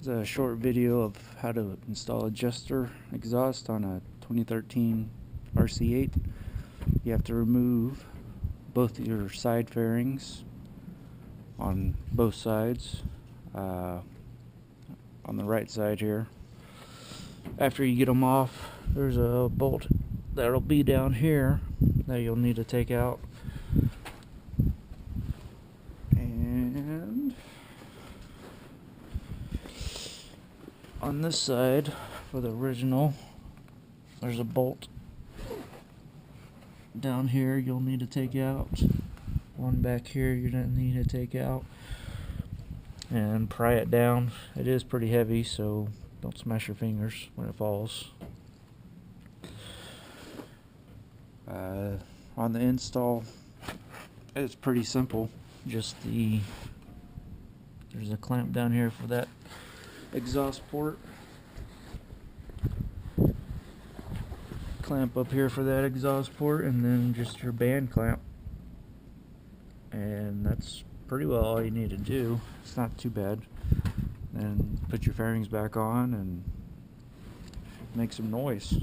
It's a short video of how to install a jester exhaust on a 2013 RC8. You have to remove both your side fairings on both sides, on the right side here. After you get them off, there's a bolt that'll be down here that you'll need to take out. And on this side, for the original, there's a bolt down here you'll need to take out. One back here you're going to need to take out and pry it down. It is pretty heavy, so don't smash your fingers when it falls. On the install, it's pretty simple. Just there's a clamp down here for that exhaust port, clamp up here for that exhaust port, and then just your band clamp, and that's pretty well all you need to do. It's not too bad. Then put your fairings back on and make some noise.